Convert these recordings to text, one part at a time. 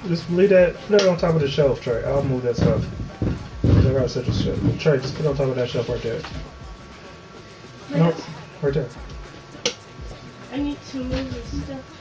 Just leave that. Put it on top of the shelf, Trey. I'll move that stuff. I gotta set the shelf. Trey, just put it on top of that shelf right there. No, right there. I need to move this stuff.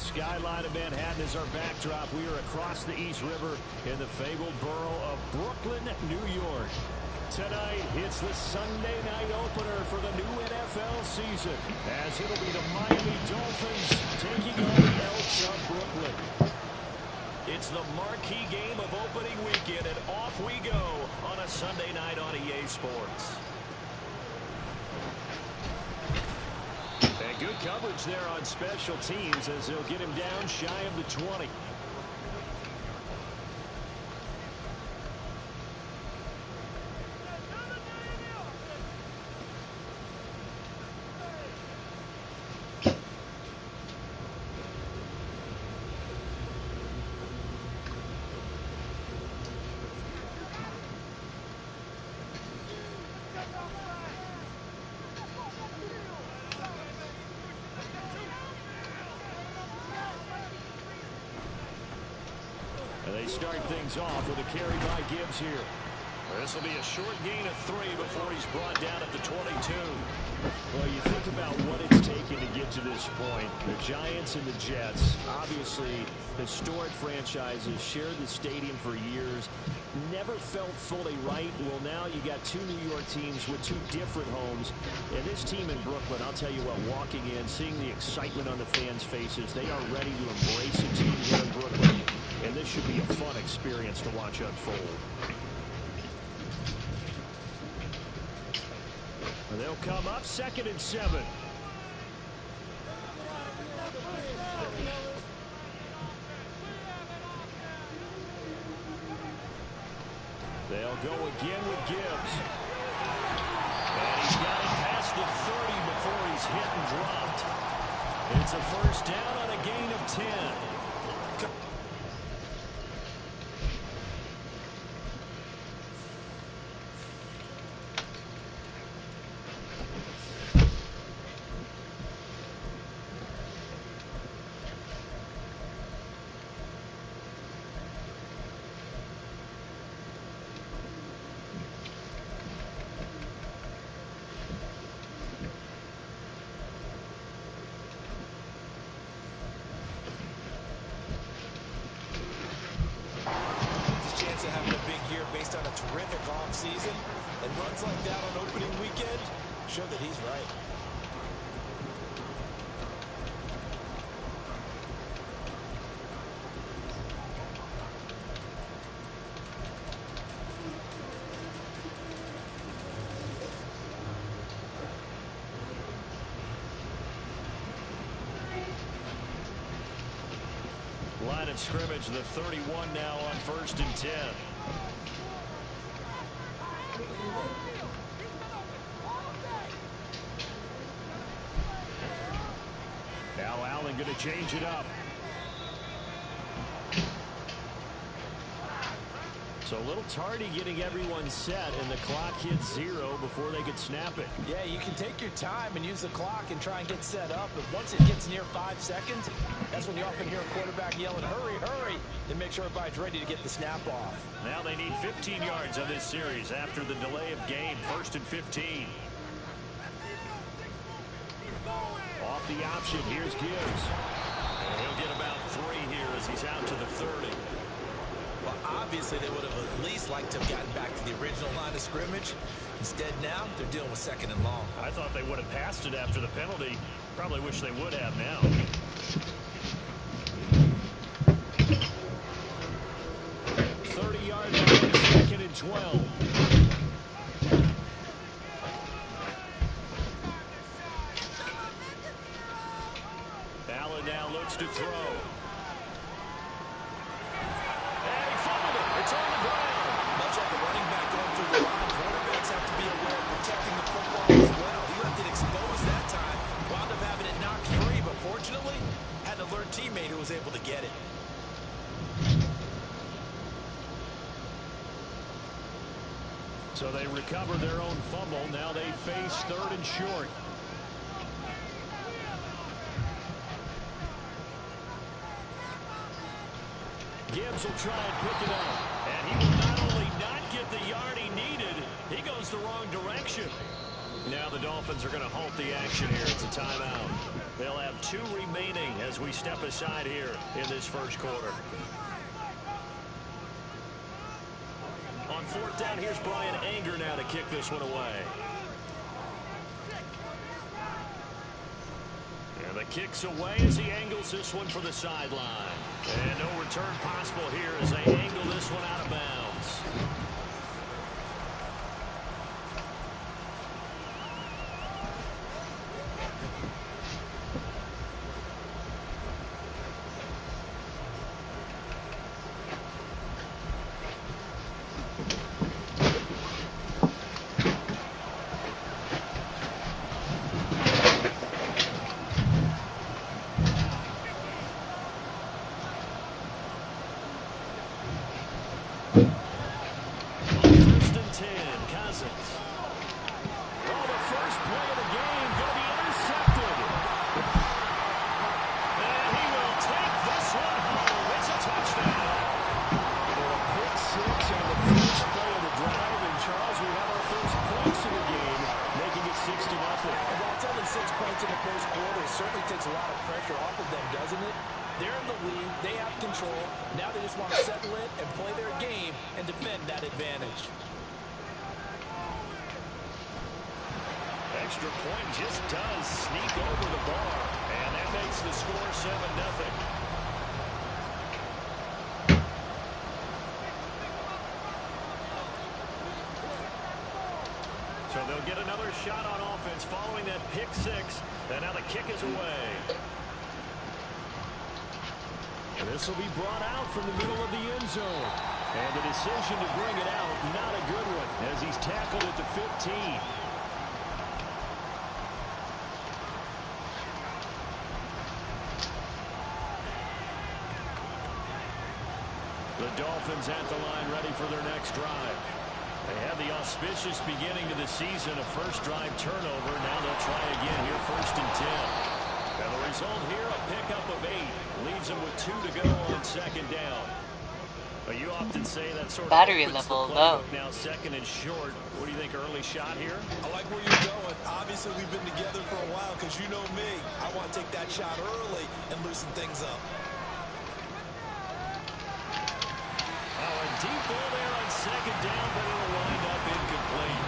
skyline of Manhattan is our backdrop. We are across the East River in the fabled borough of Brooklyn, New York. Tonight, it's the Sunday night opener for the new NFL season, as it'll be the Miami Dolphins taking on the Elks of Brooklyn. It's the marquee game of opening weekend, and off we go on a Sunday night on EA Sports. And good coverage there on special teams as they'll get him down shy of the 20. They start things off with a carry by Gibbs here. This will be a short gain of 3 before he's brought down at the 22. Well, you think about what it's taken to get to this point. The Giants and the Jets, obviously historic franchises, shared the stadium for years, never felt fully right. Well, now you got two New York teams with two different homes. And this team in Brooklyn, I'll tell you what, walking in, seeing the excitement on the fans' faces, they are ready to embrace a team here in Brooklyn. And this should be a fun experience to watch unfold. They'll come up 2nd and 7. They'll go again with Gibbs. And he's got it past the 30 before he's hit and dropped. It's a first down on a gain of 10. Having a big year based on a terrific offseason, and runs like that on opening weekend show that he's right. Line of scrimmage, the 31 now on 1st and 10. Now Allen going to change it up. So a little tardy getting everyone set, and the clock hits 0 before they could snap it. Yeah, you can take your time and use the clock and try and get set up, but once it gets near 5 seconds, that's when you often hear a quarterback yelling, hurry, hurry, and make sure everybody's ready to get the snap off. Now they need 15 yards on this series after the delay of game. 1st and 15. Off the option, here's Gibbs. And he'll get about 3 here as he's out to the 30. Well, obviously they would have at least liked to have gotten back to the original line of scrimmage. Instead now, they're dealing with 2nd and long. I thought they would have passed it after the penalty. Probably wish they would have now. Yard line, 2nd and 12. Allen now looks to throw. And he fumbled it. It's on the ground. Much like a running back going through the line, quarterbacks have to be aware of protecting the football as well. He left it exposed that time. Wound up having it knocked free, but fortunately, had an alert teammate who was able to get it. So they recover their own fumble. Now they face 3rd and short. Gibbs will try and pick it up. And he will not only not get the yard he needed, he goes the wrong direction. Now the Dolphins are going to halt the action here. It's a timeout. They'll have 2 remaining as we step aside here in this first quarter. On 4th down, here's Brian Anger now to kick this one away. And the kick's away as he angles this one for the sideline. And no return possible here as they angle this one out of bounds. Extra point just does sneak over the bar, and that makes the score 7-0. So they'll get another shot on offense following that pick 6, and now the kick is away. And this will be brought out from the middle of the end zone. And the decision to bring it out, not a good one, as he's tackled at the 15. The Dolphins at the line ready for their next drive. They had the auspicious beginning to the season, a first drive turnover. Now they'll try again here, 1st and 10. And the result here, a pickup of 8. Leaves them with 2 to go on 2nd down. But you often say that sort of battery level low. Now 2nd and short. What do you think, early shot here? I like where you're going. Obviously, we've been together for a while because you know me. I want to take that shot early and loosen things up. Oh, a deep ball there on 2nd down, but it'll wind up incomplete.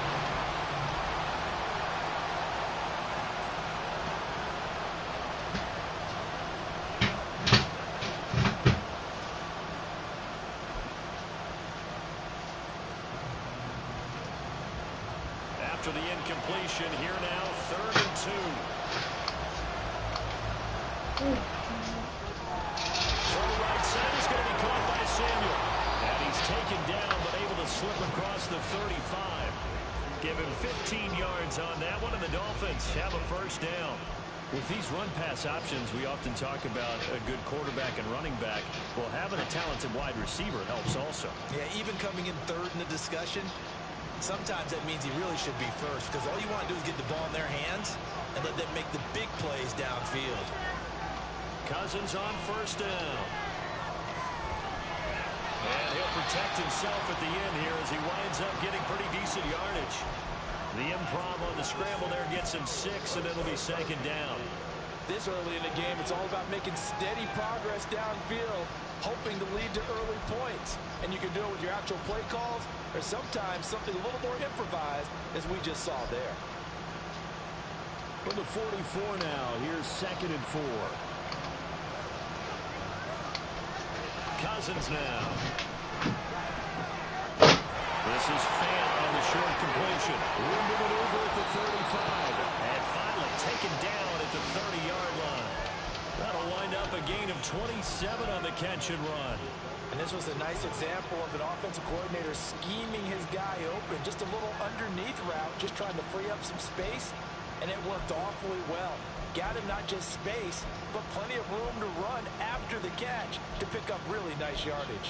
After the incompletion, here now, 3rd and 2. Throw right side is going to be caught by Samuel. And he's taken down, but able to slip across the 35. Give him 15 yards on that one, and the Dolphins have a 1st down. With these run-pass options, we often talk about a good quarterback and running back. Well, having a talented wide receiver helps also. Yeah, even coming in 3rd in the discussion, sometimes that means he really should be 1st, because all you want to do is get the ball in their hands and let them make the big plays downfield. Cousins on 1st down. And he'll protect himself at the end here as he winds up getting pretty decent yardage. The improv on the scramble there gets him 6, and it'll be 2nd down. This early in the game, it's all about making steady progress downfield, hoping to lead to early points. And you can do it with your actual play calls, or sometimes something a little more improvised, as we just saw there. From the 44 now, here's 2nd and 4. Cousins now. This is Fant on the short completion. Room to maneuver at the 35. And finally taken down at the 30-yard line. That'll wind up a gain of 27 on the catch and run. And this was a nice example of an offensive coordinator scheming his guy open. Just a little underneath route, just trying to free up some space. And it worked awfully well. Got him not just space, but plenty of room to run after the catch to pick up really nice yardage.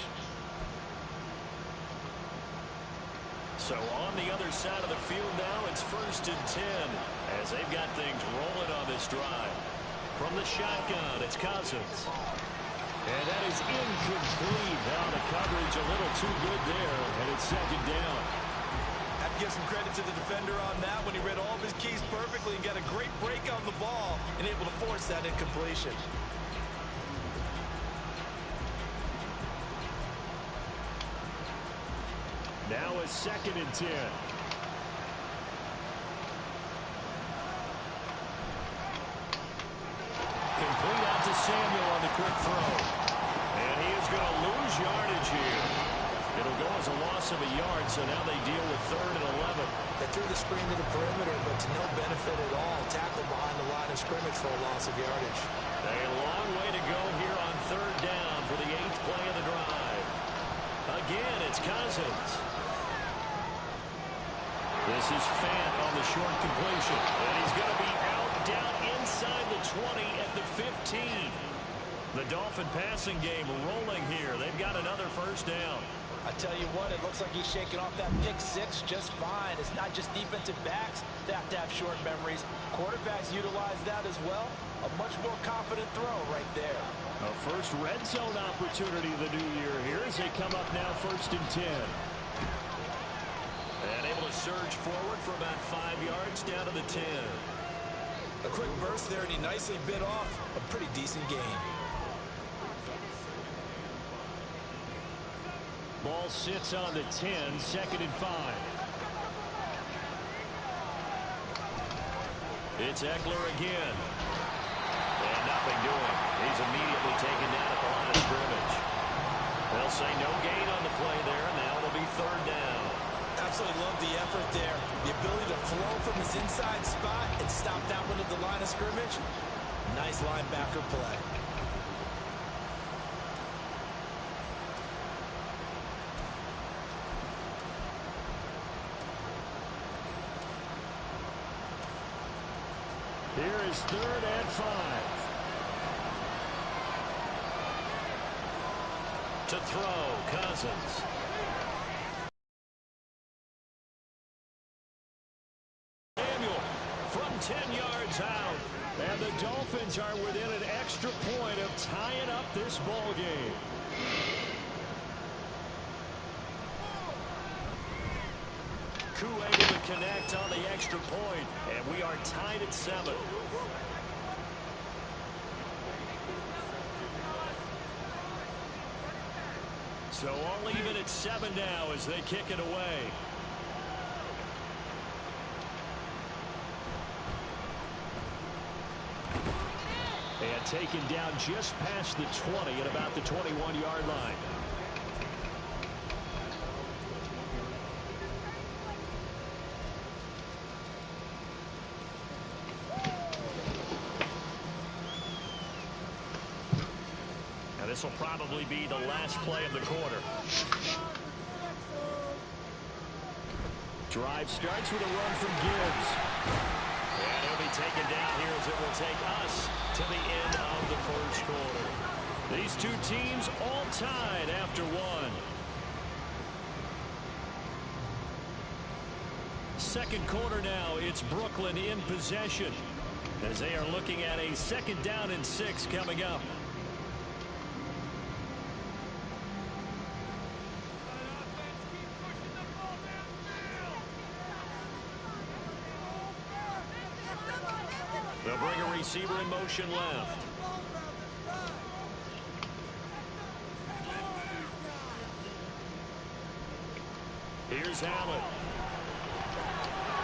So on the other side of the field now, it's 1st and 10 as they've got things rolling on this drive. From the shotgun, it's Cousins. And that is incomplete. Now the coverage a little too good there, and it's 2nd down. I've give some credit to the defender on that when he read all of his keys perfectly and got a great break on the ball and able to force that incompletion. Now a 2nd and 10. Complete out to Samuel on the quick throw. And he is going to lose yardage here. It'll go as a loss of a yard, so now they deal with 3rd and 11. They threw the screen to the perimeter, but to no benefit at all. Tackled behind the line of scrimmage for a loss of yardage. A long way to go here on 3rd down for the 8th play of the drive. Again, it's Cousins. This is Fant on the short completion. And he's going to be out down inside the 20 at the 15. The Dolphin passing game rolling here. They've got another 1st down. I tell you what, it looks like he's shaking off that pick 6 just fine. It's not just defensive backs that have to have short memories. Quarterbacks utilize that as well. A much more confident throw right there. A first red zone opportunity the new year here as they come up now 1st and 10. And able to surge forward for about 5 yards down to the 10. A quick burst there, and he nicely bit off a pretty decent gain. Ball sits on the 10, 2nd and 5. It's Eckler again. And nothing doing. He's immediately taken down at the line of scrimmage. They'll say no gain on the play there. Now it'll be 3rd down. Absolutely love the effort there. The ability to flow from his inside spot and stop that one at the line of scrimmage. Nice linebacker play. Here is 3rd and 5. To throw, Cousins. Samuel from 10 yards out. And the Dolphins are within an extra point of tying up this ball game. Koo able to connect on the extra point, and we are tied at 7. So all even at 7 now as they kick it away. And taken down just past the 20 at about the 21-yard line. This will probably be the last play of the quarter. Drive starts with a run from Gibbs. And he'll be taken down here as it will take us to the end of the 1st quarter. These two teams all tied after 1. 2nd quarter now, it's Brooklyn in possession as they are looking at a 2nd down and 6 coming up. They'll bring a receiver in motion left. Here's Allen.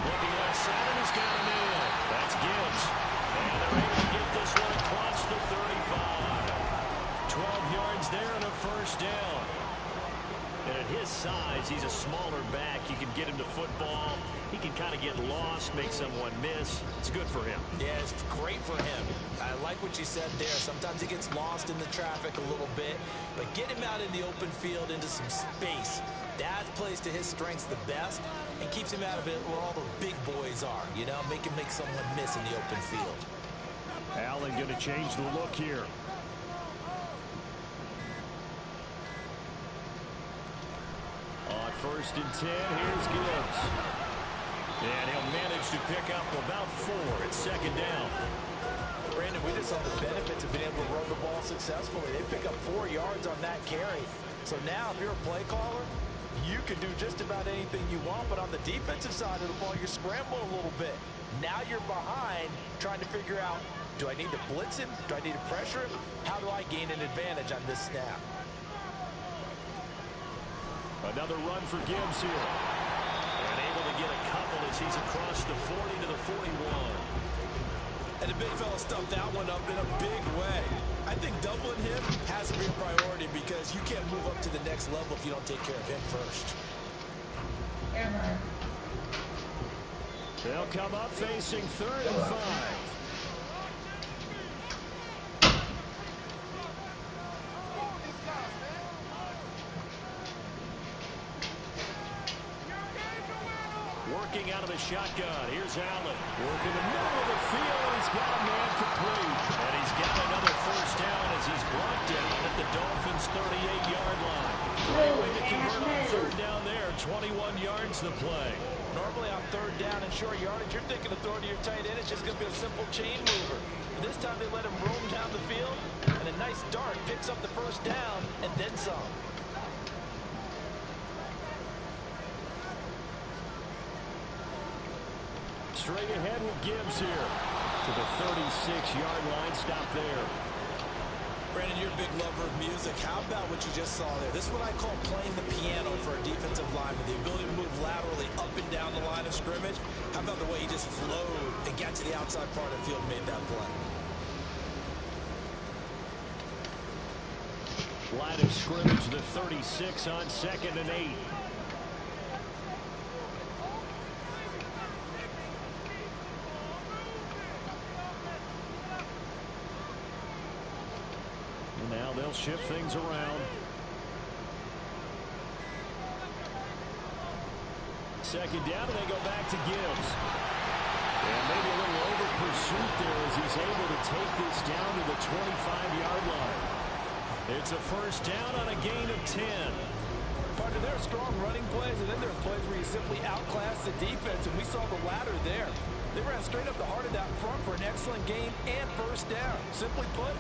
Looking left side, and he's got him in. That's Gibbs. And they're able to get this one across the 35. 12 yards there and a 1st down. And at his size, he's a smaller back. You can get him to football. He can kind of get lost, make someone miss. It's good for him. Yeah, it's great for him. I like what you said there. Sometimes he gets lost in the traffic a little bit, but get him out in the open field into some space. That plays to his strengths the best and keeps him out of it where all the big boys are, you know, make him make someone miss in the open field. Allen going to change the look here. On 1st and 10, here's Gibbs. And he'll manage to pick up about 4 at 2nd down. Brandon, we just saw the benefits of being able to run the ball successfully. They pick up 4 yards on that carry. So now, if you're a play caller, You can do just about anything you want, but on the defensive side of the ball, you're scrambling a little bit. Now you're behind, trying to figure out, do I need to blitz him? Do I need to pressure him? How do I gain an advantage on this snap? Another run for Gibbs here. And able to get a couple as he's across the 40 to the 41. And the big fella stuffed that one up in a big way. I think doubling him has to be a priority because you can't move up to the next level if you don't take care of him first. They'll come up facing 3rd and 5. Working out of the shotgun. Here's Allen. Working the middle of the field. He's got a man complete. And he's got another first down as he's brought down at the Dolphins' 38-yard line. Great way to convert on 3rd down there. 21 yards the play. Normally on 3rd down and short yardage, you're thinking of throwing to your tight end. It's just going to be a simple chain mover. But this time they let him roam down the field. And a nice dart picks up the first down and then some. Straight ahead with Gibbs here to the 36-yard line. Stop there. Brandon, you're a big lover of music. How about what you just saw there? This is what I call playing the piano for a defensive lineman. The ability to move laterally up and down the line of scrimmage. How about the way he just flowed and got to the outside part of the field and made that play? Line of scrimmage, the 36 on 2nd and 8. Now they'll shift things around. 2nd down, and they go back to Gibbs. And maybe a little over pursuit there as he's able to take this down to the 25-yard line. It's a first down on a gain of 10. Partner, there are strong running plays, and then there are plays where you simply outclass the defense, and we saw the latter there. They ran straight up the heart of that front for an excellent gain and first down. Simply put,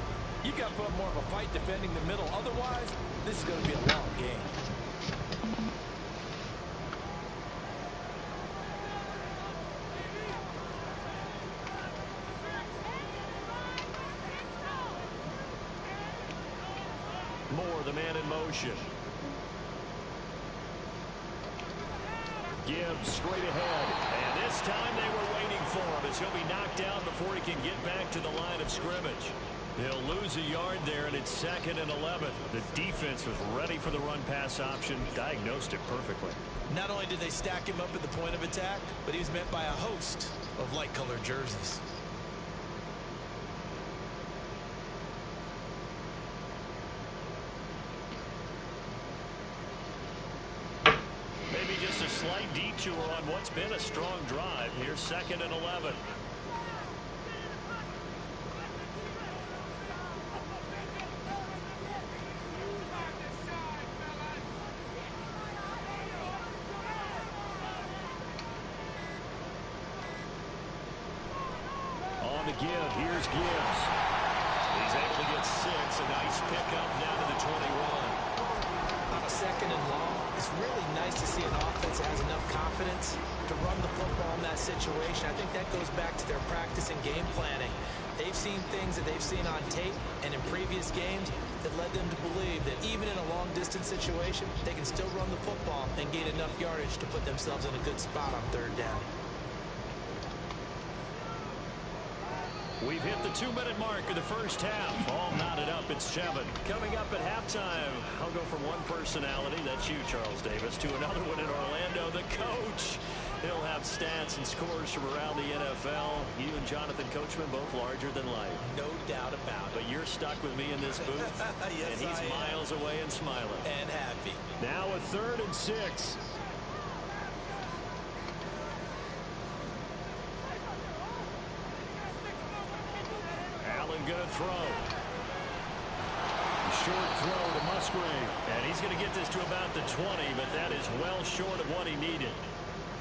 you've got to put up more of a fight defending the middle. Otherwise, this is going to be a long game. Moore, the man in motion. Gibbs straight ahead. And this time they were waiting for him as he'll be knocked down before he can get back to the line of scrimmage. He'll lose a yard there, and it's 2nd and 11. The defense was ready for the run-pass option, diagnosed it perfectly. Not only did they stack him up at the point of attack, but he was met by a host of light-colored jerseys. Maybe just a slight detour on what's been a strong drive. Here's 2nd and 11. On the give, here's Gibbs. He's able to get 6. A nice pickup down to the 21. On a 2nd and long, it's really nice to see an offense that has enough confidence to run the football in that situation. I think that goes back to their practice and game planning. They've seen things that they've seen on tape and in previous games that led them to believe that even in a long-distance situation, they can still run the football and gain enough yardage to put themselves in a good spot on 3rd down. We've hit the 2-minute mark of the first half. All knotted up at 7. Coming up at halftime, I'll go from one personality, that's you, Charles Davis, to another one in Orlando, the coach. He'll have stats and scores from around the NFL. You and Jonathan Coachman both larger than life. No doubt about it. But you're stuck with me in this booth. Yes, and he's miles away and smiling. And happy. Now a 3rd and 6. Allen gonna throw. Short throw to Musgrave. And he's going to get this to about the 20, but that is well short of what he needed.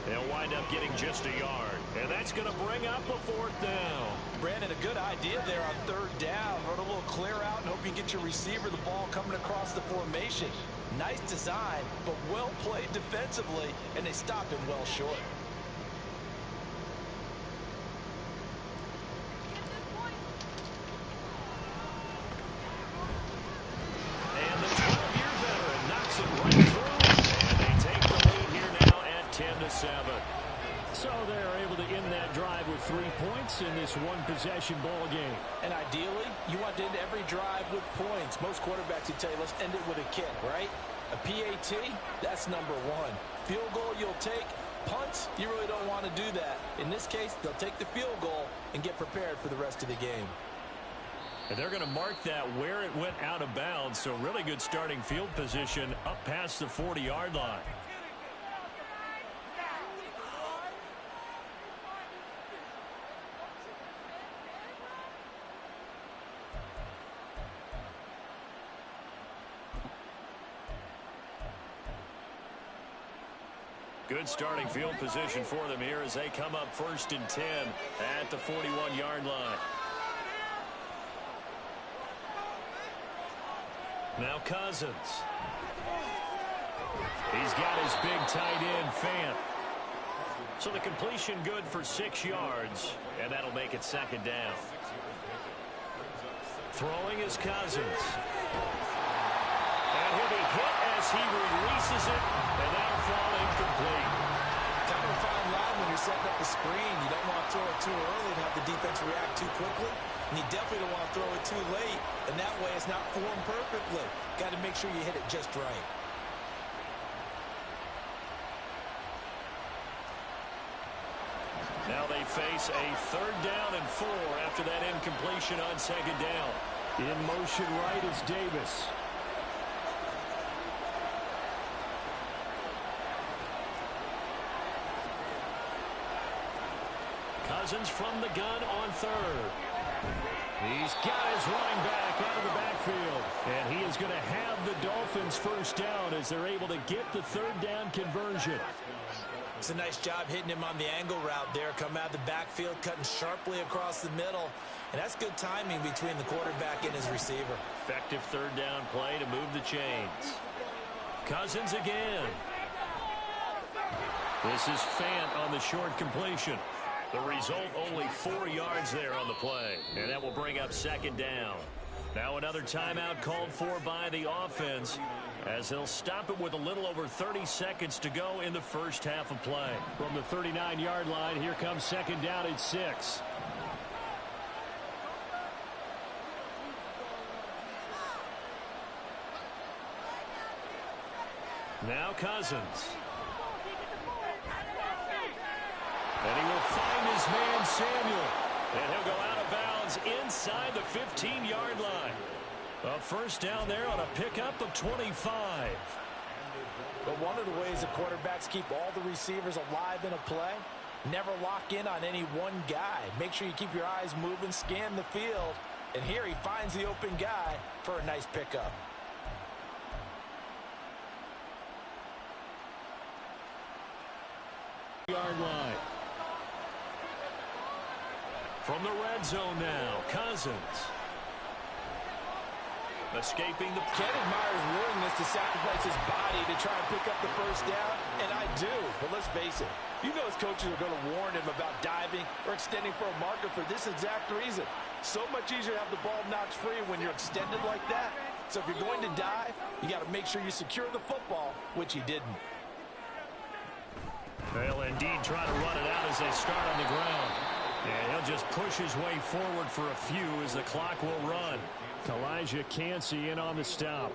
They'll wind up getting just a yard. And that's going to bring up a 4th down. Brandon, a good idea there on 3rd down. Run a little clear out and hope you get your receiver the ball coming across the formation. Nice design, but well played defensively, and they stopped him well short. And the 12-year veteran knocks it right through, and they take the lead here now at 10-7. So they're able to end that drive with 3 points in this one-possession ball game. And ideally, you want to end every drive with points. Most quarterbacks would tell you, let's end it with a kick, right? A PAT, that's number one. Field goal you'll take. Punts, you really don't want to do that. In this case, they'll take the field goal and get prepared for the rest of the game. And they're going to mark that where it went out of bounds. So really good starting field position up past the 40-yard line. Good starting field position for them here as they come up 1st and 10 at the 41-yard line. Now Cousins. He's got his big tight end, Fant. So the completion good for 6 yards, and that'll make it 2nd down. Throwing is Cousins. And he'll be hit as he releases it, and that'll fall incomplete. Kind of a fine line when you're setting up the screen. You don't want to throw it too early and have the defense react too quickly. And you definitely don't want to throw it too late. And that way it's not formed perfectly. Got to make sure you hit it just right. Now they face a 3rd down and 4 after that incompletion on 2nd down. In motion right is Davis. Cousins from the gun on 3rd. He's got his running back out of the backfield. And he is going to have the Dolphins 1st down as they're able to get the 3rd down conversion. It's a nice job hitting him on the angle route there. Come out of the backfield, cutting sharply across the middle. And that's good timing between the quarterback and his receiver. Effective 3rd down play to move the chains. Cousins again. This is Fant on the short completion. The result, only 4 yards there on the play. And that will bring up 2nd down. Now another timeout called for by the offense as they'll stop it with a little over 30 seconds to go in the 1st half of play. From the 39-yard line, here comes 2nd down at 6. Now Cousins. And he will find his man Samuel. And he'll go out of bounds inside the 15-yard line. A 1st down there on a pickup of 25. But one of the ways the quarterbacks keep all the receivers alive in a play, never lock in on any one guy. Make sure you keep your eyes moving, scan the field. And here he finds the open guy for a nice pickup. Yard line. From the red zone now, Cousins. Escaping the... Can't admire his willingness to sacrifice his body to try and pick up the 1st down, and I do. But let's face it, you know his coaches are going to warn him about diving or extending for a marker for this exact reason. So much easier to have the ball knocked free when you're extended like that. So if you're going to dive, you got to make sure you secure the football, which he didn't. They'll indeed try to run it out as they start on the ground. And he'll just push his way forward for a few as the clock will run. Elijah Cansey in on the stop.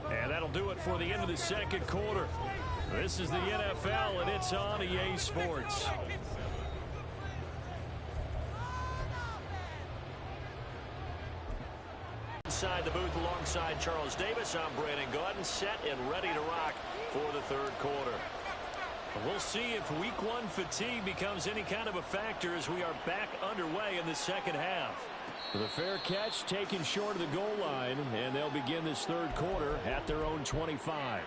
And that'll do it for the end of the 2nd quarter. This is the NFL, and it's on EA Sports. Inside the booth alongside Charles Davis, I'm Brandon Gaudin, set and ready to rock for the 3rd quarter. We'll see if week 1 fatigue becomes any kind of a factor as we are back underway in the 2nd half. The fair catch taken short of the goal line, and they'll begin this 3rd quarter at their own 25.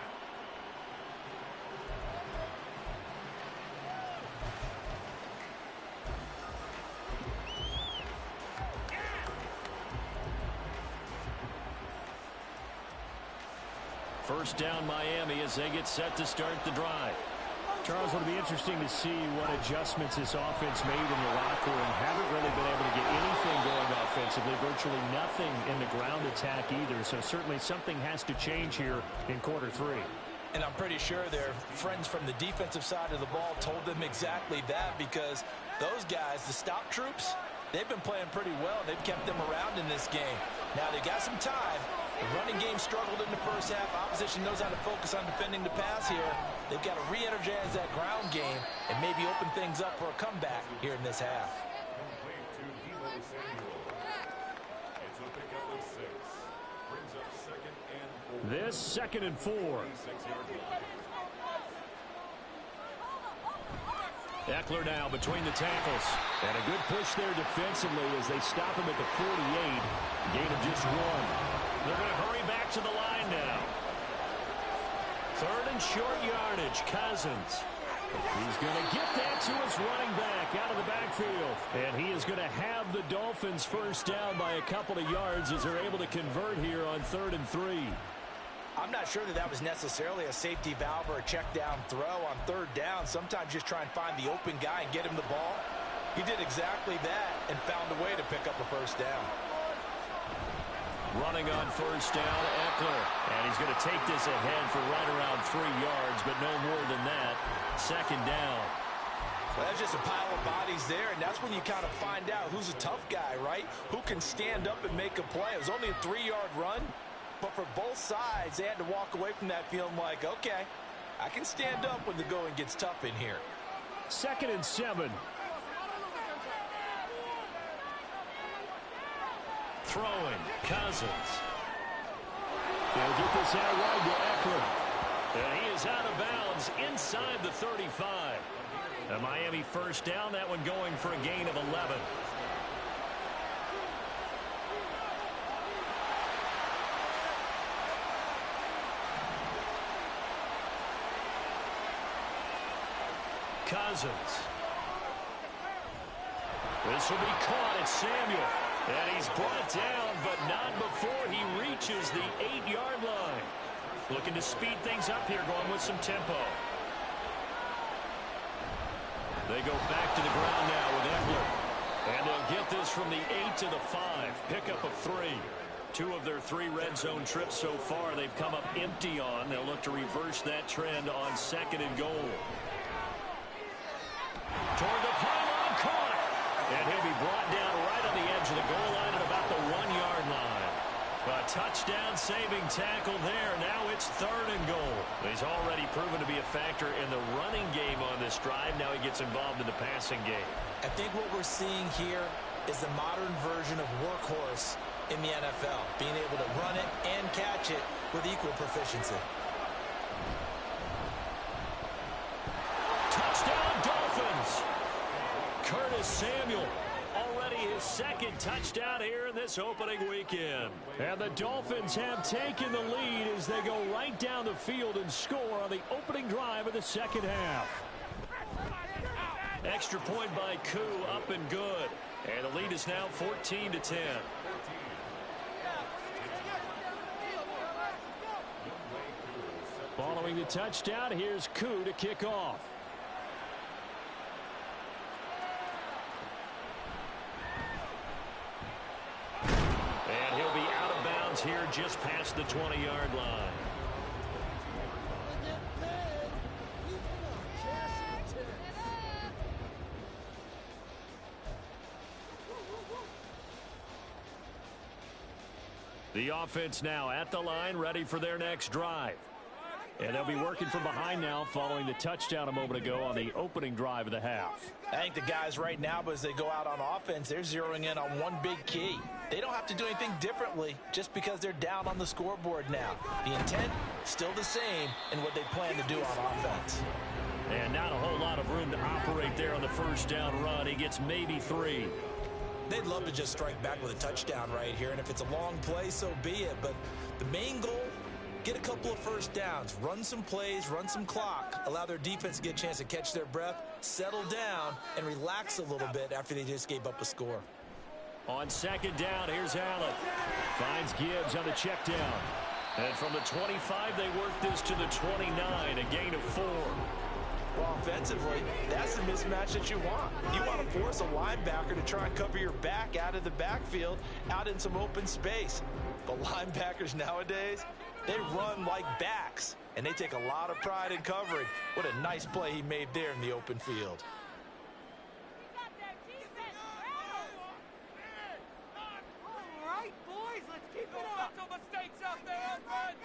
First down Miami as they get set to start the drive. Charles, it'll be interesting to see what adjustments this offense made in the locker room. Haven't really been able to get anything going offensively, virtually nothing in the ground attack either. So certainly something has to change here in quarter 3. And I'm pretty sure their friends from the defensive side of the ball told them exactly that, because those guys, the stop troops, they've been playing pretty well. They've kept them around in this game. Now they got some time. The running game struggled in the first half. Opposition knows how to focus on defending the pass here. They've got to re-energize that ground game and maybe open things up for a comeback here in this half. This 2nd and 4. Eckler now between the tackles. And a good push there defensively as they stop him at the 48. Gain of just 1. They're going to hurry back to the line now. 3rd and short yardage. Cousins. He's going to get that to his running back out of the backfield. And he is going to have the Dolphins first down by a couple of yards as they're able to convert here on 3rd and 3. I'm not sure that was necessarily a safety valve or a check down throw on 3rd down. Sometimes just try and find the open guy and get him the ball. He did exactly that and found a way to pick up a first down. Running on first down, Eckler. And he's going to take this ahead for right around 3 yards, but no more than that. 2nd down. Well, that's just a pile of bodies there, and that's when you kind of find out who's a tough guy, right? Who can stand up and make a play. It was only a 3-yard run. But for both sides, they had to walk away from that feeling like, okay, I can stand up when the going gets tough in here. 2nd and 7. Throwing, Cousins. He'll get this out wide to Eckler. And he is out of bounds inside the 35. A Miami first down, that one going for a gain of 11. Cousins. This will be caught at Samuel. And he's brought down, but not before he reaches the 8-yard line. Looking to speed things up here, going with some tempo. They go back to the ground now with Eckler. And they'll get this from the 8 to the 5. Pickup of 3. 2 of their 3 red zone trips so far they've come up empty on. They'll look to reverse that trend on 2nd and goal. Toward the pylon, caught. And he'll be brought down right on the edge of the goal line at about the 1-yard line. A touchdown-saving tackle there. Now it's 3rd and goal. He's already proven to be a factor in the running game on this drive. Now he gets involved in the passing game. I think what we're seeing here is the modern version of workhorse in the NFL, being able to run it and catch it with equal proficiency. Touchdown, Dolphins! Curtis Samuel, already his 2nd touchdown here in this opening weekend. And the Dolphins have taken the lead as they go right down the field and score on the opening drive of the 2nd half. Extra point by Koo, up and good. And the lead is now 14-10. Following the touchdown, here's Koo to kick off. And he'll be out of bounds here just past the 20-yard line. The offense now at the line, ready for their next drive. And they'll be working from behind now following the touchdown a moment ago on the opening drive of the half. I think the guys right now, but as they go out on offense, they're zeroing in on one big key. They don't have to do anything differently just because they're down on the scoreboard now. The intent, still the same in what they plan to do on offense. And not a whole lot of room to operate there on the first down run. He gets maybe 3. They'd love to just strike back with a touchdown right here, and if it's a long play, so be it. But the main goal, get a couple of first downs, run some plays, run some clock, allow their defense to get a chance to catch their breath, settle down, and relax a little bit after they just gave up a score. On 2nd down, here's Allen. Finds Gibbs on the check down. And from the 25, they work this to the 29, a gain of 4. Well, offensively, that's the mismatch that you want. You want to force a linebacker to try and cover your back out of the backfield, out in some open space. The linebackers nowadays, they run like backs, and they take a lot of pride in covering. What a nice play he made there in the open field. All right, boys, let's keep it up. Mistakes out there, Fred.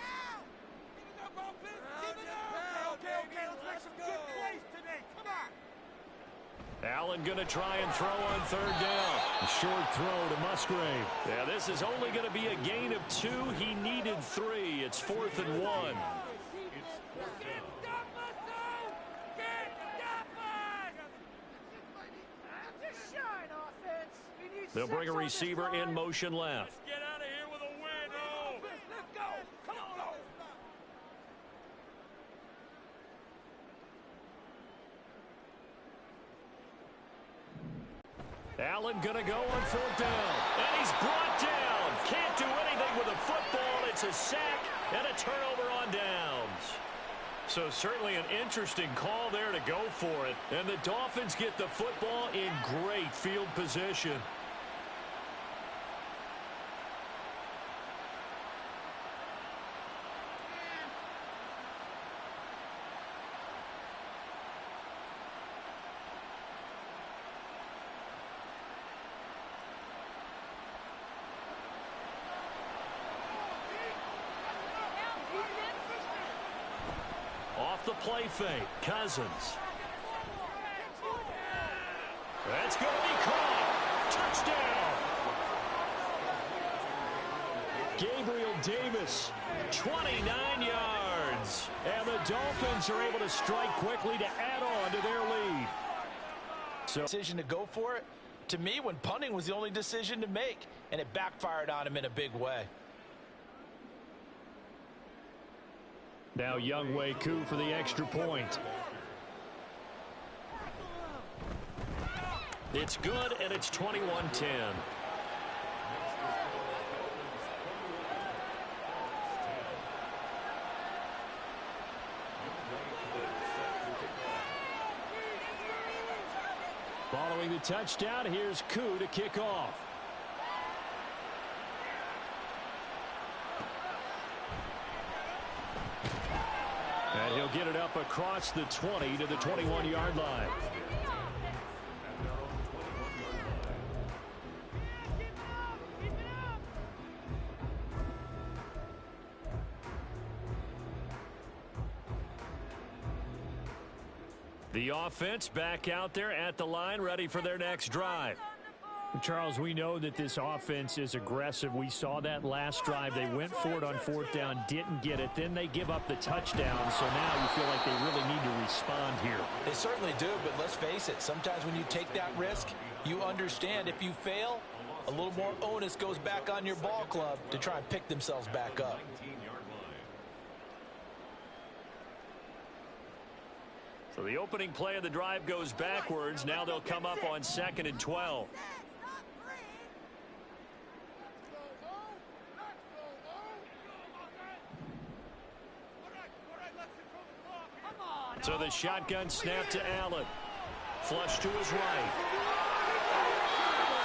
Okay, let's make some good plays today. Come on. Allen going to try and throw on 3rd down. A short throw to Musgrave. Yeah, this is only going to be a gain of 2. He needed 3. It's 4th and 1. They'll bring a receiver in motion left. Let's get out of here with a win. Oh. Let's go. Come on. Allen going to go on 4th down. And he's brought down. Can't do anything with a football. It's a sack and a turnover on downs. So certainly an interesting call there to go for it. And the Dolphins get the football in great field position. Off the play fake, Cousins. That's going to be caught. Touchdown. Gabriel Davis, 29 yards. And the Dolphins are able to strike quickly to add on to their lead. So decision to go for it, to me, when punting was the only decision to make, and it backfired on him in a big way. Now Younghoe Koo for the extra point. It's good, and it's 21-10. Following the touchdown, here's Koo to kick off. And he'll get it up across the 20 to the 21-yard line. The offense back out there at the line, ready for their next drive. Charles, we know that this offense is aggressive. We saw that last drive. They went for it on 4th down, didn't get it. Then they give up the touchdown, so now you feel like they really need to respond here. They certainly do, but let's face it. Sometimes when you take that risk, you understand if you fail, a little more onus goes back on your ball club to try and pick themselves back up. So the opening play of the drive goes backwards. Now they'll come up on 2nd and 12. So the shotgun snap to Allen. Flush to his right.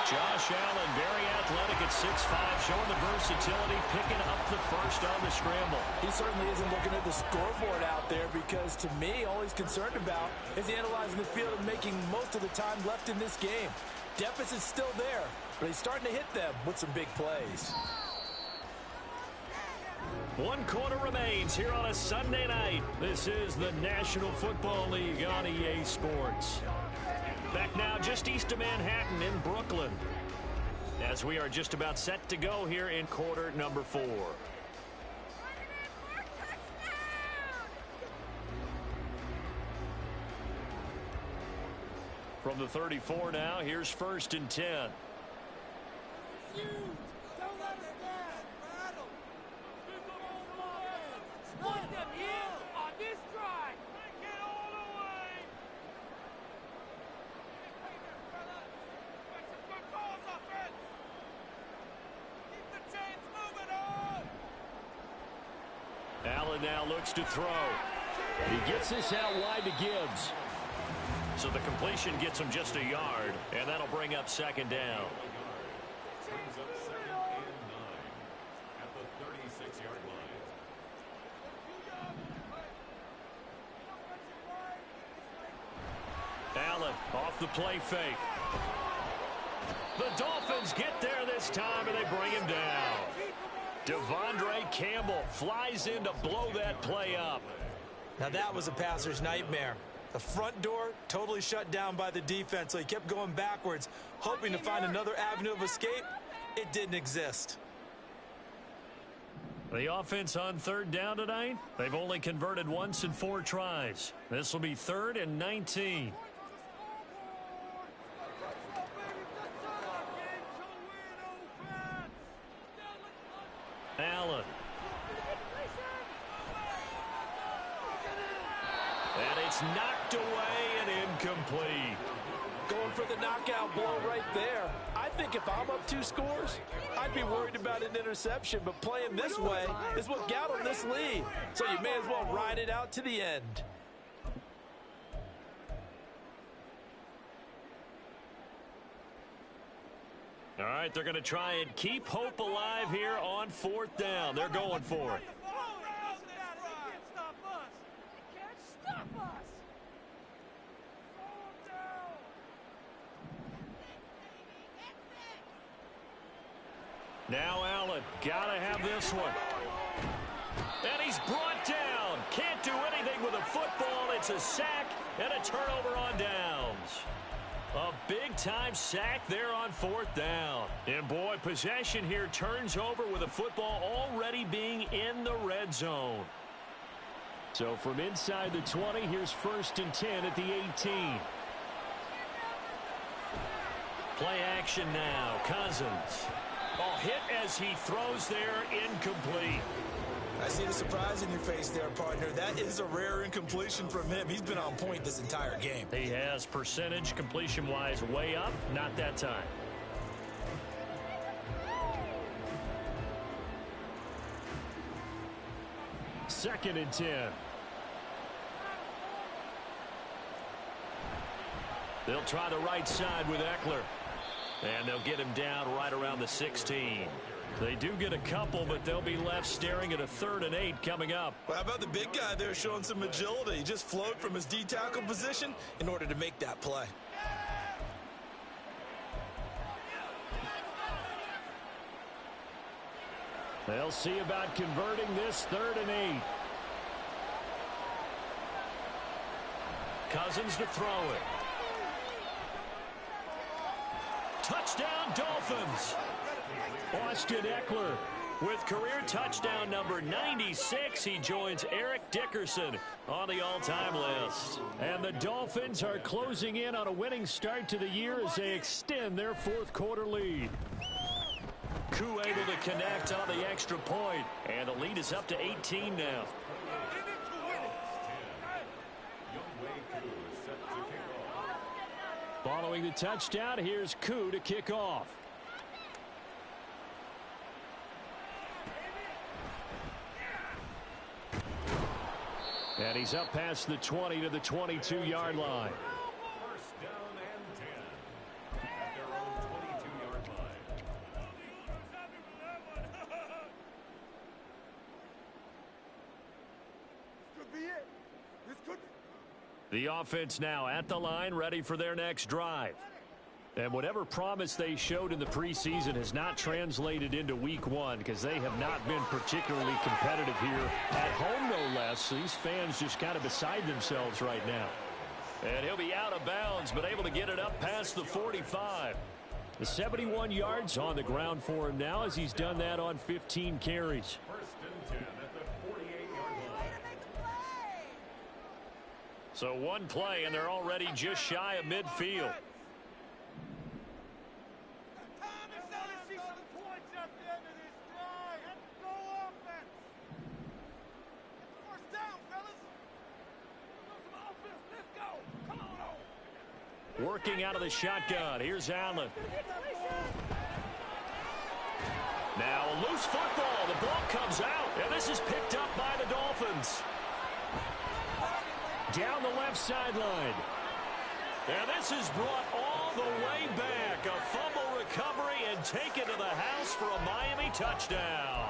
Josh Allen, very athletic at 6'5", showing the versatility, picking up the first on the scramble. He certainly isn't looking at the scoreboard out there because, to me, all he's concerned about is analyzing the field and making most of the time left in this game. Deficit's still there, but he's starting to hit them with some big plays. 1 quarter remains here on a Sunday night. This is the National Football League on EA Sports. Back now just east of Manhattan in Brooklyn, as we are just about set to go here in quarter number 4. From the 34 now, here's 1st and 10. Don't let us down. Split them here on this drive. Take it all the way. Make some good calls, offense. Keep the chains moving on. Allen now looks to throw. He gets this out wide to Gibbs. So the completion gets him just a yard, and that'll bring up second down. Brings up 2nd and 9 at the 36-yard line. Allen off the play fake. The Dolphins get there this time, and they bring him down. Devondre Campbell flies in to blow that play up. Now that was a passer's nightmare. The front door totally shut down by the defense, so he kept going backwards, hoping to find another avenue of escape. It didn't exist. The offense on 3rd down tonight, they've only converted once in 4 tries. This will be 3rd and 19. Allen. And it's knocked away and incomplete. Going for the knockout blow right there. I think if I'm up 2 scores, I'd be worried about an interception, but playing this way is what got him this lead. So you may as well ride it out to the end. All right, they're going to try and keep hope alive here on 4th down. They're going for it. Now Allen, gotta have this one. And he's brought down. Can't do anything with a football. It's a sack and a turnover on downs. A big-time sack there on 4th down. And, boy, possession here turns over with a football already being in the red zone. So from inside the 20, here's 1st and 10 at the 18. Play action now. Cousins. Ball hit as he throws there, incomplete. I see the surprise in your face there, partner. That is a rare incompletion from him. He's been on point this entire game. He has percentage completion-wise way up, not that time. Second and 10. They'll try the right side with Eckler. And they'll get him down right around the 16. They do get a couple, but they'll be left staring at a 3rd and 8 coming up. Well, how about the big guy there showing some agility? He just flowed from his D-tackle position in order to make that play. They'll see about converting this 3rd and 8. Cousins to throw it. Touchdown, Dolphins. Austin Eckler with career touchdown number 96. He joins Eric Dickerson on the all-time list. And the Dolphins are closing in on a winning start to the year as they extend their 4th quarter lead. Koo able to connect on the extra point, and the lead is up to 18 now. Following the touchdown, here's Koo to kick off. And he's up past the 20 to the 22-yard line. 1st down and 10 at their own 22-yard line. This could be it. This could be. The offense now at the line, ready for their next drive. And whatever promise they showed in the preseason has not translated into week 1 because they have not been particularly competitive here at home, no less. These fans just kind of beside themselves right now. And he'll be out of bounds, but able to get it up past the 45. The 71 yards on the ground for him now as he's done that on 15 carries. 1st and 10 at the 48-yard line. So one play, and they're already just shy of midfield. Working out of the shotgun. Here's Allen. Now a loose football. The ball comes out, and this is picked up by the Dolphins. Dolphins. Down the left sideline. And this is brought all the way back. A fumble recovery and taken to the house for a Miami touchdown.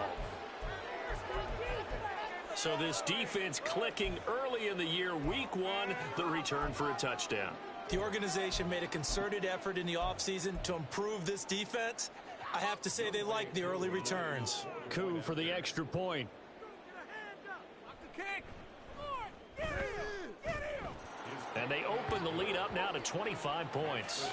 So this defense clicking early in the year, week one, the return for a touchdown. The organization made a concerted effort in the offseason to improve this defense. I have to say they like the early returns. Koo for the extra point. And they open the lead up now to 25 points.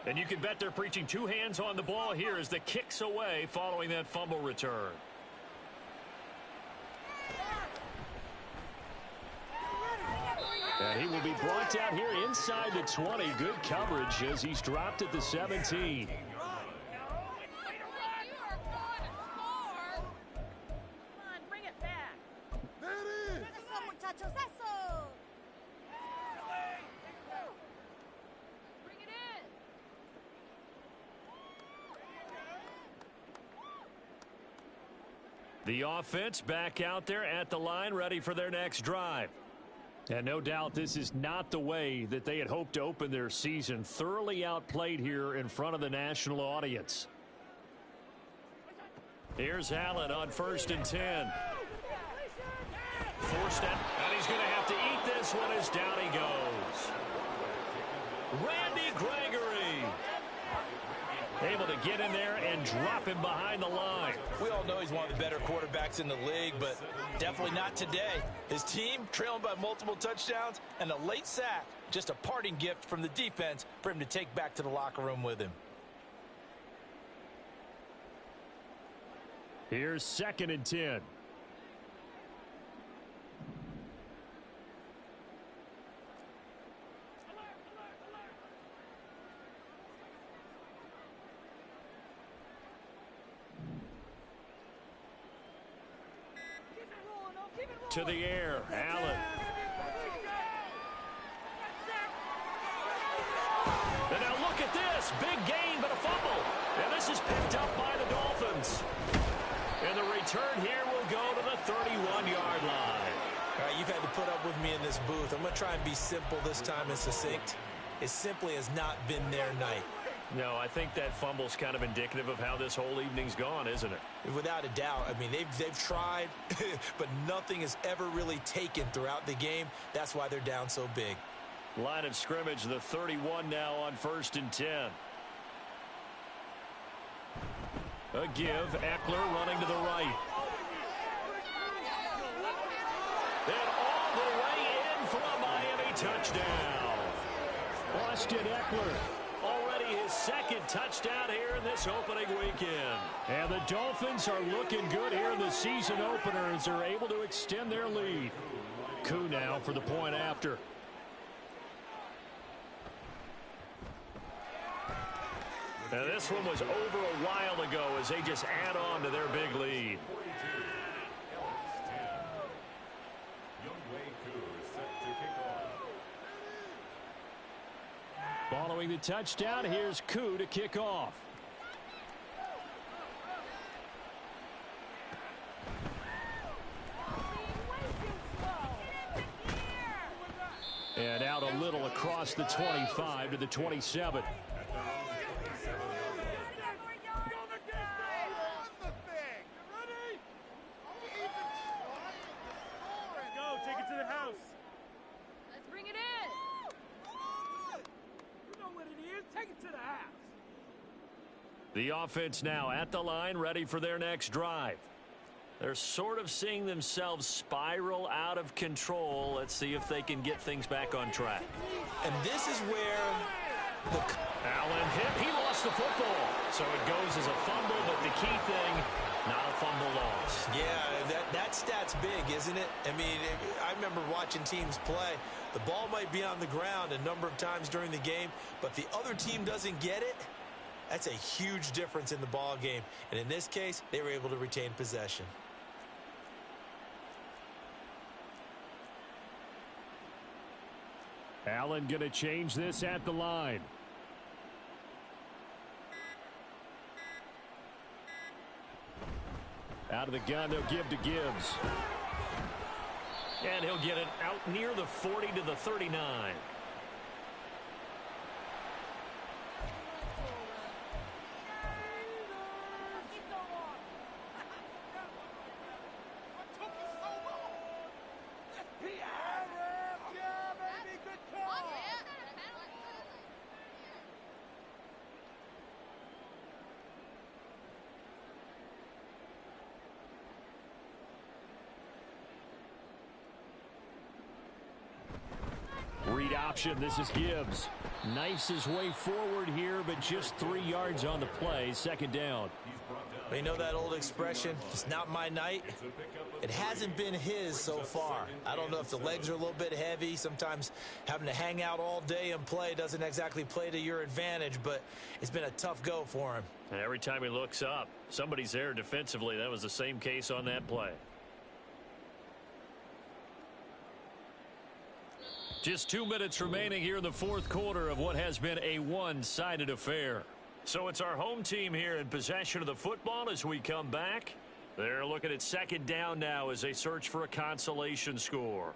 And you can bet they're preaching two hands on the ball here as the kick's away following that fumble return. And he will be brought down here inside the 20. Good coverage as he's dropped at the 17. The offense back out there at the line, ready for their next drive. And no doubt this is not the way that they had hoped to open their season. Thoroughly outplayed here in front of the national audience. Here's Allen on 1st and 10. Forced it, and he's going to have to eat this one as down he goes. Randy Gregory able to get in there and drop him behind the line. We all know he's one of the better quarterbacks in the league, but definitely not today. His team trailing by multiple touchdowns and a late sack. Just a parting gift from the defense for him to take back to the locker room with him. Here's 2nd and 10. To the air, Allen. And now look at this. Big gain, but a fumble. And this is picked up by the Dolphins. And the return here will go to the 31-yard line. All right, you've had to put up with me in this booth. I'm going to try and be simple this time and succinct. It simply has not been their night. No, I think that fumble's kind of indicative of how this whole evening's gone, isn't it? Without a doubt. I mean, they've tried, but nothing has ever really taken throughout the game. That's why they're down so big. Line of scrimmage, the 31 now on 1st and 10. A give, Eckler running to the right. And all the way in for a Miami touchdown. Austin Eckler. Already his 2nd touchdown here in this opening weekend. And the Dolphins are looking good here in the season opener as they're able to extend their lead. Koo now for the point after. Now this one was over a while ago as they just add on to their big lead. Following the touchdown, here's Koo to kick off. And out a little across the 25 to the 27. The offense now at the line, ready for their next drive. They're sort of seeing themselves spiral out of control. Let's see if they can get things back on track. And this is where Allen hit. He lost the football. So it goes as a fumble, but the key thing, not a fumble loss. Yeah, that stat's big, isn't it? I mean, I remember watching teams play. The ball might be on the ground a number of times during the game, but the other team doesn't get it. That's a huge difference in the ball game. And in this case, they were able to retain possession. Allen going to change this at the line. Out of the gun, they'll give to Gibbs. And he'll get it out near the 40 to the 39. Read option. This is Gibbs. Knifes his way forward here, but just 3 yards on the play. Second down. You know that old expression, it's not my night? It hasn't been his so far. I don't know if the legs are a little bit heavy. Sometimes having to hang out all day and play doesn't exactly play to your advantage, but it's been a tough go for him. And every time he looks up, somebody's there defensively. That was the same case on that play. Just 2 minutes remaining here in the fourth quarter of what has been a one-sided affair. So it's our home team here in possession of the football as we come back. They're looking at second down now as they search for a consolation score.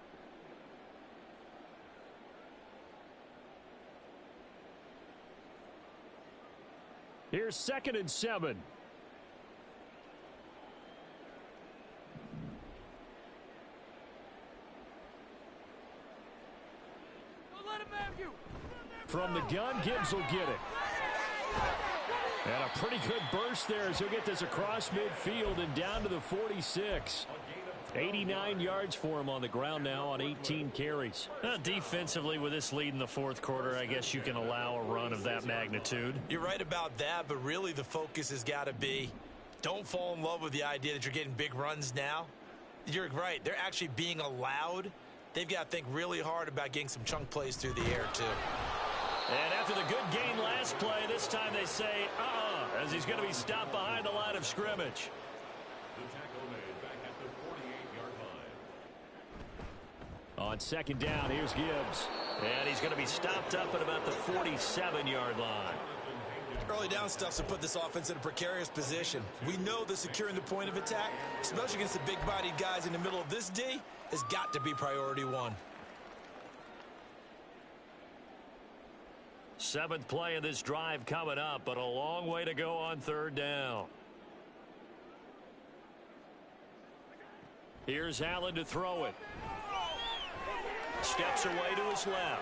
Here's 2nd and 7. From the gun, Gibbs will get it. And a pretty good burst there as he'll get this across midfield and down to the 46. 89 yards for him on the ground now on 18 carries. Defensively, with this lead in the fourth quarter, I guess you can allow a run of that magnitude. You're right about that, but really the focus has got to be don't fall in love with the idea that you're getting big runs now. You're right. They're actually being allowed. They've got to think really hard about getting some chunk plays through the air, too. And after the good gain last play, this time they say, as he's going to be stopped behind the line of scrimmage. The tackle made back at the 48-yard line. On second down, here's Gibbs. And he's going to be stopped up at about the 47-yard line. Early down stuff's to put this offense in a precarious position. We know that securing the point of attack, especially against the big-bodied guys in the middle of this D, has got to be priority one. 7th play of this drive coming up, but a long way to go on third down. Here's Allen to throw it. Steps away to his left.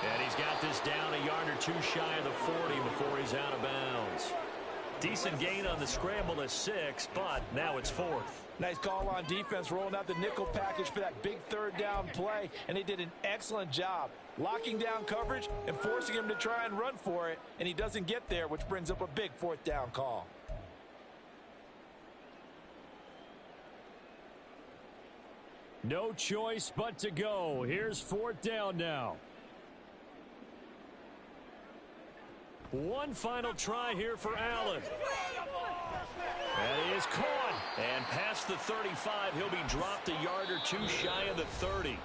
And he's got this down a yard or two shy of the 40 before he's out of bounds. Decent gain on the scramble to 6, but now it's 4th. Nice call on defense, rolling out the nickel package for that big third down play, and they did an excellent job locking down coverage and forcing him to try and run for it, and he doesn't get there, which brings up a big 4th down call. No choice but to go. Here's 4th down now. One final try here for Allen. And he is caught. And past the 35, he'll be dropped a yard or two shy of the 30.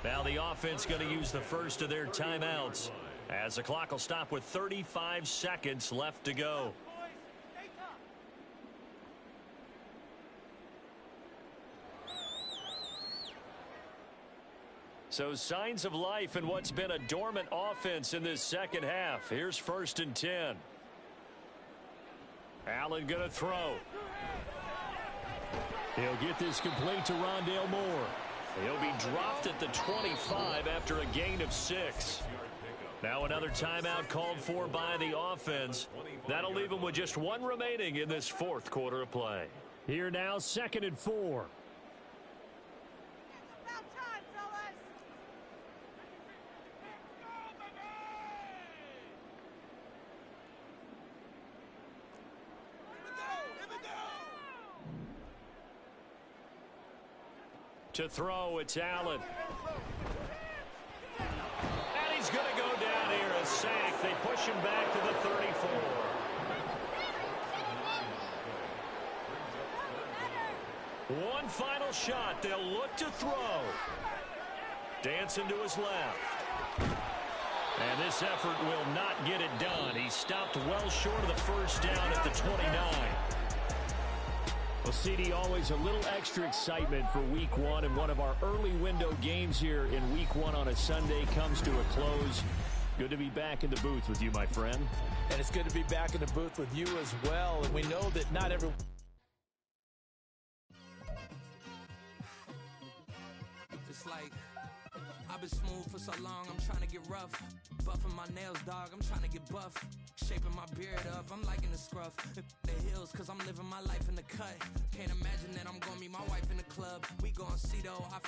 Now the offense going to use the first of their timeouts as the clock will stop with 35 seconds left to go. So signs of life in what's been a dormant offense in this second half. Here's 1st and 10. Allen going to throw. He'll get this complete to Rondale Moore. He'll be dropped at the 25 after a gain of 6. Now another timeout called for by the offense. That'll leave them with just one remaining in this fourth quarter of play. Here now, 2nd and 4. To throw, it's Allen. And he's going to go down here, a sack. They push him back to the 34. One final shot. They'll look to throw. Dancing to his left. And this effort will not get it done. He stopped well short of the first down at the 29. Well, CD, always a little extra excitement for Week 1, and one of our early window games here in Week 1 on a Sunday comes to a close. Good to be back in the booth with you, my friend. And it's good to be back in the booth with you as well. And we know that not everyone... It's like, I've been smooth for so long, I'm trying to get rough. Buffing my nails, dog, I'm trying to get buff. Shaping my beard up, I'm liking the scruff. The hills, cause I'm living my life in the cut. Can't imagine that I'm gonna meet my wife in the club. We gon' see though, I